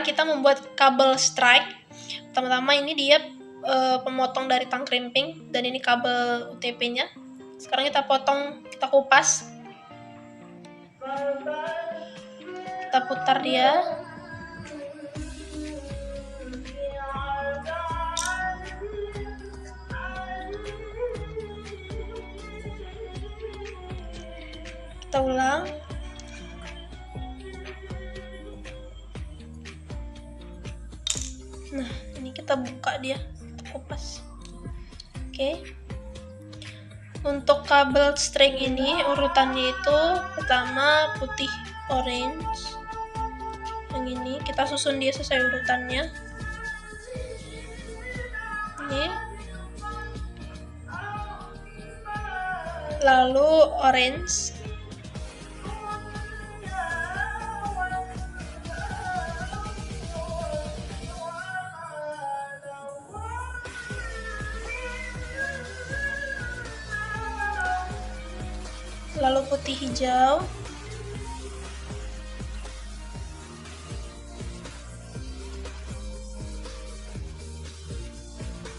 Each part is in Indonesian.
kita membuat kabel strike. Pertama-tama ini dia pemotong dari tang krimping, dan ini kabel UTP-nya. Sekarang kita potong, kita kupas. Kita putar dia. Kita ulang. Nah, ini kita buka dia, kita kupas. Oke. Untuk kabel string ini urutannya itu pertama putih orange. Yang ini kita susun dia sesuai urutannya. Ini. Lalu orange. Lalu putih hijau.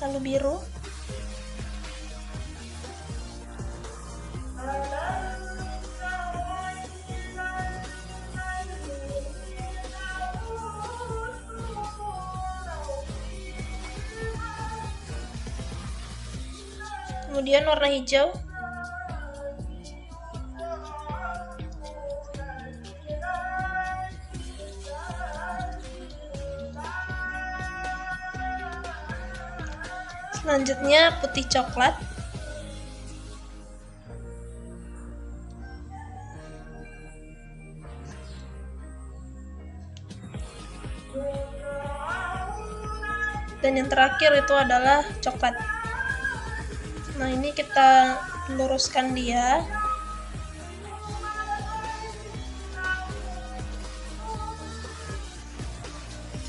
Lalu biru. Kemudian warna hijau. Selanjutnya putih coklat. Dan yang terakhir itu adalah coklat. Nah, ini kita luruskan dia.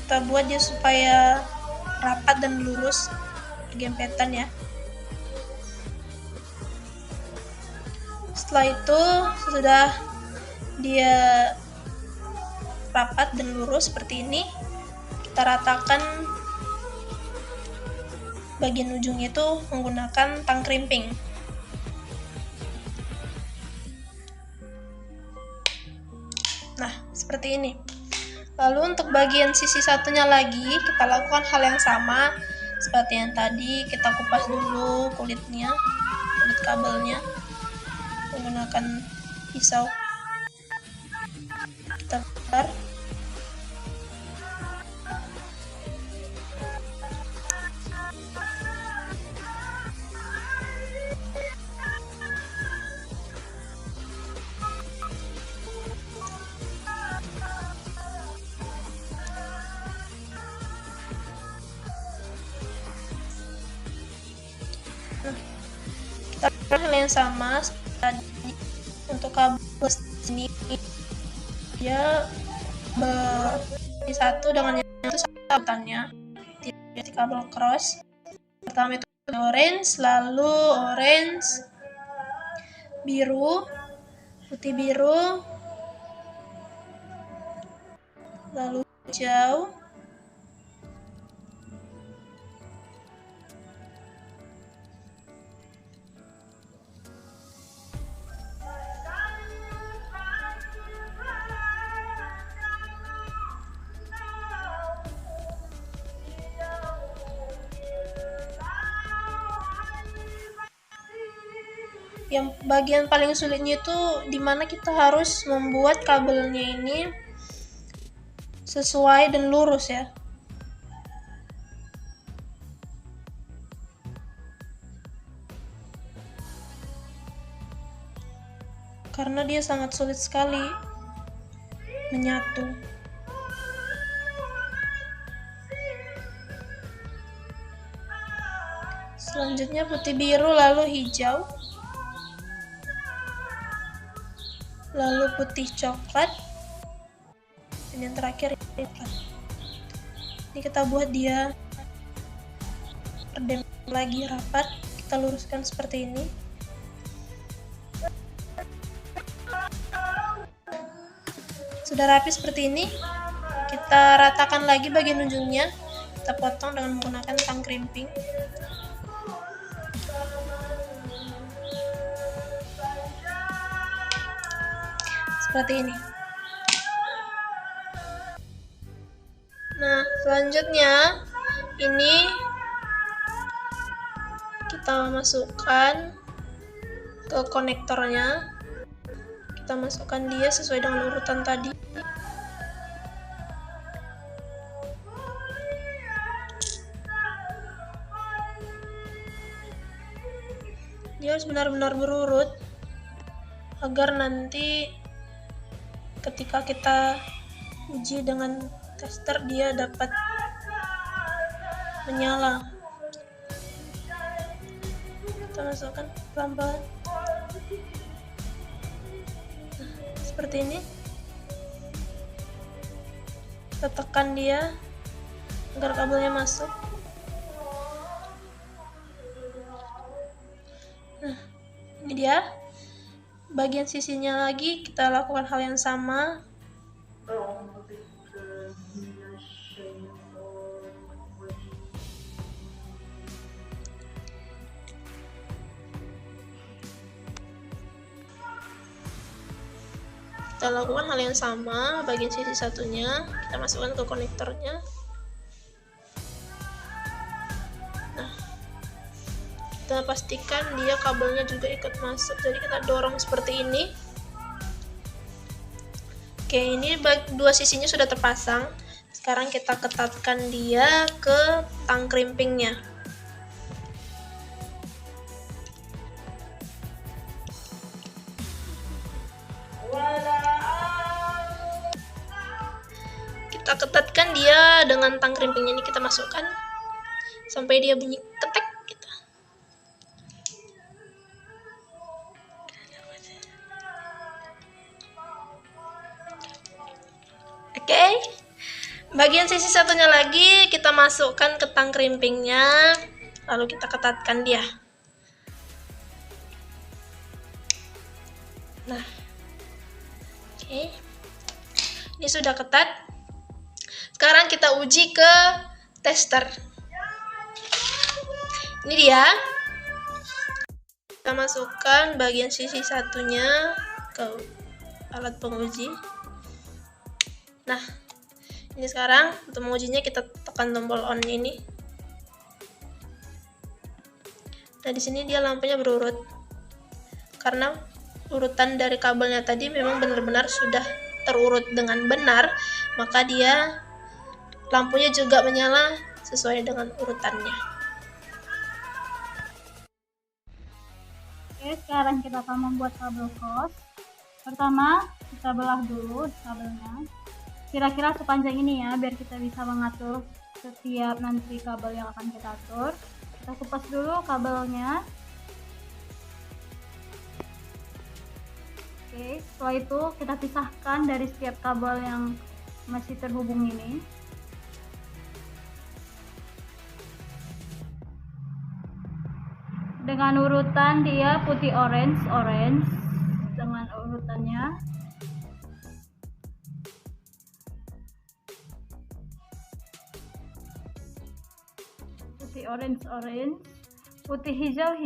Kita buat dia supaya rapat dan lurus, gempetan ya. Setelah itu sudah dia rapat dan lurus seperti ini, kita ratakan bagian ujungnya itu menggunakan tang krimping. Nah, seperti ini. Lalu untuk bagian sisi satunya lagi kita lakukan hal yang sama seperti yang tadi. Kita kupas dulu kulitnya, kulit kabelnya menggunakan pisau. Kita putar. Kita lakukan hal yang sama tadi. Untuk kabel ini dia satu dengan yang itu urutannya. Di kabel cross pertama itu orange, lalu orange, biru, putih biru, lalu hijau, yang bagian paling sulitnya itu dimana kita harus membuat kabelnya ini sesuai dan lurus ya. Karena dia sangat sulit sekali menyatu. Selanjutnya putih biru, lalu hijau, lalu putih coklat, dan yang terakhir ini kita buat dia redem lagi rapat. Kita luruskan seperti ini. Sudah rapi seperti ini, kita kita ratakan lagi bagian ujungnya. Kita potong dengan menggunakan tang krimping. Seperti ini. Nah, selanjutnya ini kita masukkan ke konektornya. Kita masukkan dia sesuai dengan urutan tadi. Dia harus benar-benar berurut agar nanti ketika kita uji dengan tester dia dapat menyala. Kita masukkan pelan-pelan. Nah, seperti ini. Kita tekan dia agar kabelnya masuk. Nah, ini dia. Bagian sisinya lagi kita lakukan hal yang sama. Kita lakukan hal yang sama, bagian sisi satunya kita masukkan ke konektornya. Nah, kita pastikan dia kabelnya juga ikut masuk, jadi kita dorong seperti ini. Oke, ini dua sisinya sudah terpasang. Sekarang kita ketatkan dia ke tang krimpingnya. Kita ketatkan dia dengan tang krimpingnya, ini kita masukkan sampai dia bunyi ketek gitu. Oke. Bagian sisi satunya lagi kita masukkan ke tang krimpingnya, lalu kita ketatkan dia. Nah, oke. Ini sudah ketat. Sekarang kita uji ke tester. Ini dia. Kita masukkan bagian sisi satunya ke alat penguji. Nah, ini sekarang untuk mengujinya kita tekan tombol on ini. Nah, di sini dia lampunya berurut. Karena urutan dari kabelnya tadi memang benar-benar sudah terurut dengan benar, maka dia lampunya juga menyala sesuai dengan urutannya. Oke, sekarang kita akan membuat kabel cross. Pertama, kita belah dulu kabelnya. Kira-kira sepanjang ini ya, biar kita bisa mengatur setiap nanti kabel yang akan kita atur. Kita kupas dulu kabelnya. Oke, setelah itu kita pisahkan dari setiap kabel yang masih terhubung ini. Dengan urutan dia putih orange dengan urutannya. Putih orange, putih hijau,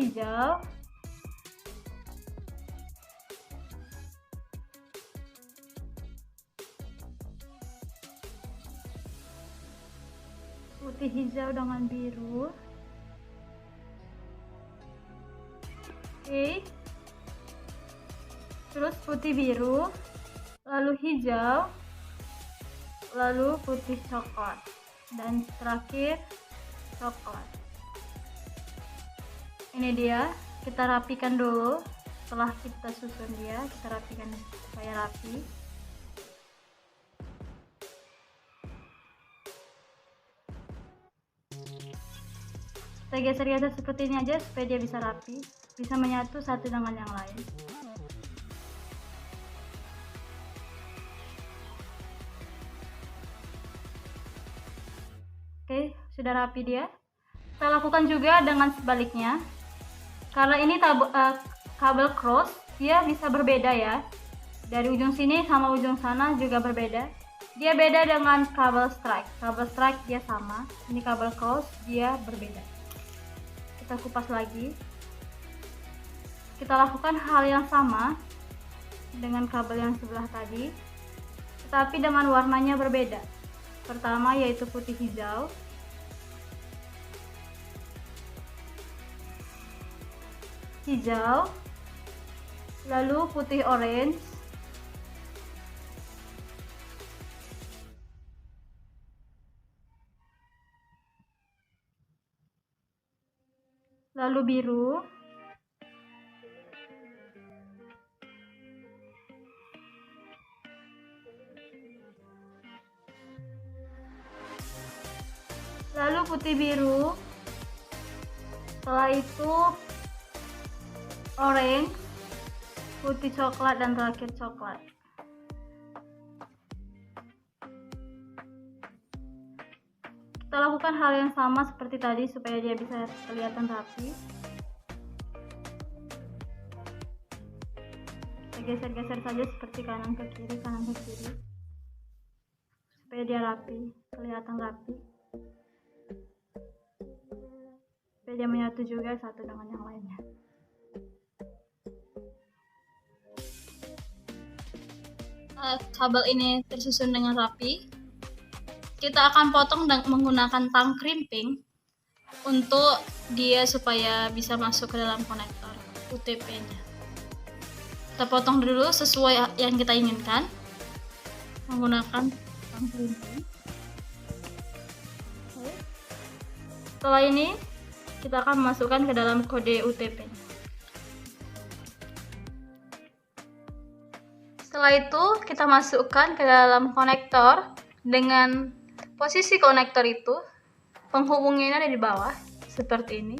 putih hijau dengan biru. Oke. Terus putih biru, lalu hijau, lalu putih coklat, dan terakhir coklat. Ini dia, kita rapikan dulu. Setelah kita susun dia, kita rapikan supaya rapi. Kita geser-geser seperti ini aja supaya dia bisa rapi, bisa menyatu satu dengan yang lain. Oke, sudah rapi dia. Kita lakukan juga dengan sebaliknya. Karena ini kabel cross, dia bisa berbeda ya. Dari ujung sini sama ujung sana juga berbeda. Dia beda dengan kabel strike. Kabel strike dia sama, ini kabel cause dia berbeda. Kita kupas lagi. Kita lakukan hal yang sama dengan kabel yang sebelah tadi, tetapi dengan warnanya berbeda. Pertama yaitu putih hijau. Lalu putih orange, lalu biru, lalu putih biru, setelah itu orange, putih coklat, dan terakhir coklat. Kita lakukan hal yang sama seperti tadi supaya dia bisa kelihatan rapi. Kita geser-geser saja seperti kanan ke kiri, kanan ke kiri, supaya dia rapi, kelihatan rapi, supaya dia menyatu juga satu dengan yang lainnya. Kabel ini tersusun dengan rapi. Kita akan potong dan menggunakan tang crimping untuk dia supaya bisa masuk ke dalam konektor UTP-nya. Kita potong dulu sesuai yang kita inginkan menggunakan tang crimping. Setelah ini kita akan memasukkan ke dalam kode UTP-nya. Setelah itu kita masukkan ke dalam konektor. Dengan posisi konektor itu penghubungnya ada di bawah seperti ini.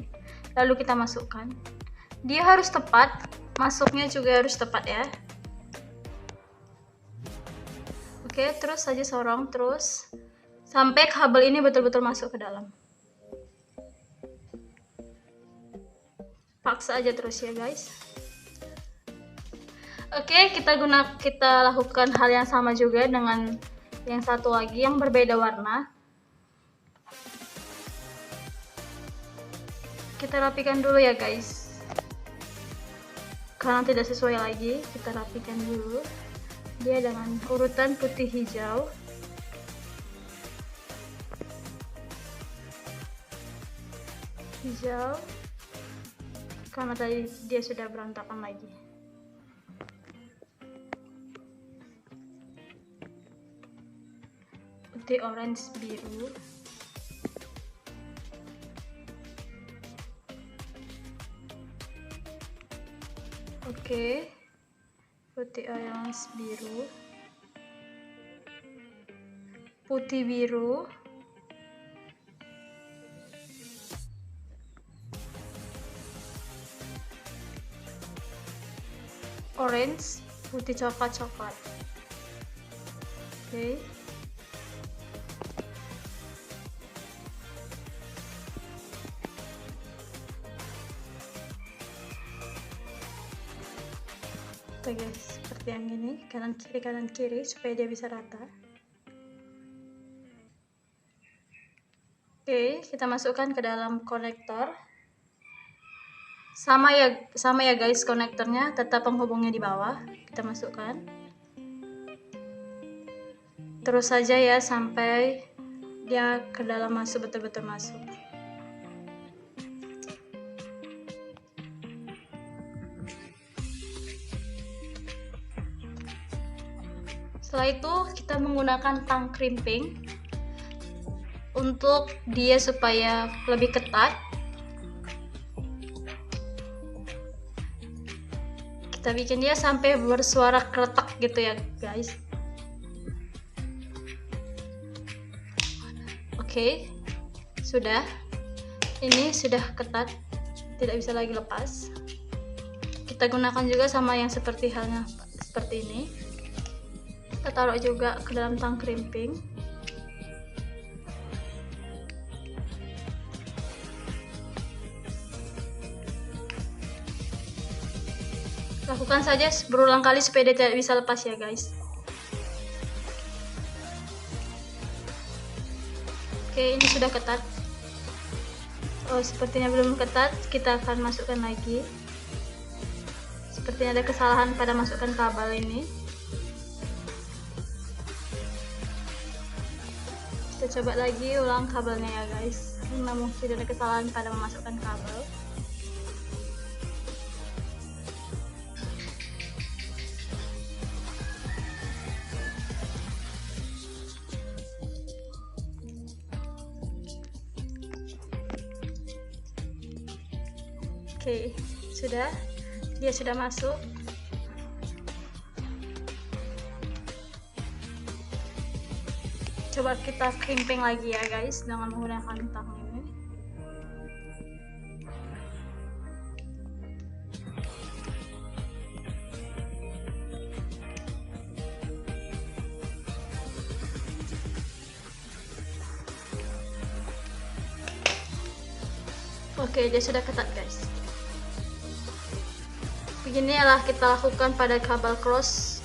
Lalu kita masukkan. Dia harus tepat, masuknya juga harus tepat ya. Oke, terus saja sorong terus sampai kabel ini betul-betul masuk ke dalam. Paksa aja terus ya guys. Oke, kita lakukan hal yang sama juga dengan yang satu lagi yang berbeda warna. Kita rapikan dulu ya guys. Karena tidak sesuai lagi, kita rapikan dulu. Dia dengan urutan putih hijau. Karena tadi dia sudah berantakan lagi. Putih orange biru, oke, putih orange biru, putih biru, orange, putih coklat. Oke. Oke guys, seperti yang ini, kanan kiri supaya dia bisa rata. Oke, kita masukkan ke dalam konektor. Sama ya guys, konektornya tetap penghubungnya di bawah. Kita masukkan. Terus saja ya sampai dia ke dalam betul-betul masuk. Setelah itu kita menggunakan tang crimping untuk dia supaya lebih ketat. Kita bikin dia sampai bersuara kretak gitu ya guys. Oke, sudah. Ini sudah ketat, tidak bisa lagi lepas. Kita gunakan juga sama yang seperti halnya seperti ini. Kita taruh juga ke dalam tang crimping. Lakukan saja berulang kali supaya dia tidak bisa lepas ya guys. Oke, ini sudah ketat. Oh, sepertinya belum ketat, kita akan masukkan lagi. Sepertinya ada kesalahan pada masukkan kabel ini. Kita coba lagi ulang kabelnya ya guys, karena mungkin ada kesalahan pada memasukkan kabel. Oke, dia sudah masuk. Coba kita crimping lagi ya guys dengan menggunakan tang ini. Oke, dia sudah ketat guys. Beginilah kita lakukan pada kabel cross.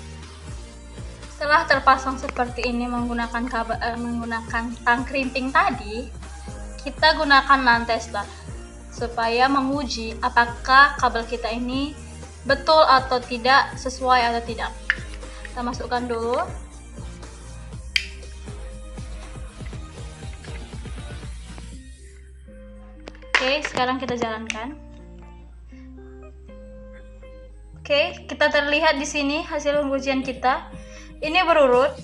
Setelah terpasang seperti ini menggunakan tang crimping tadi, kita gunakan lantai star supaya menguji apakah kabel kita ini betul atau tidak, sesuai atau tidak. Kita masukkan dulu. Oke, sekarang kita jalankan. Oke, kita terlihat di sini hasil pengujian kita. Ini berurut,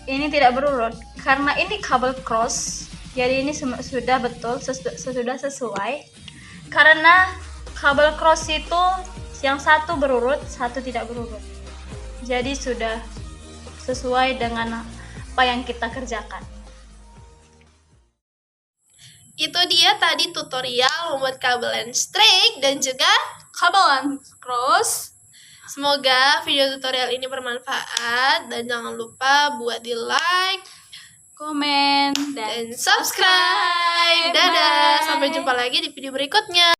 ini tidak berurut karena ini kabel cross. Jadi ini sudah betul, sudah sesuai. Karena kabel cross itu yang satu berurut, satu tidak berurut. Jadi sudah sesuai dengan apa yang kita kerjakan. Itu dia tadi tutorial membuat kabel listrik dan juga kabel cross. Semoga video tutorial ini bermanfaat dan jangan lupa buat di like, Komen, dan subscribe. Dadah, sampai jumpa lagi di video berikutnya.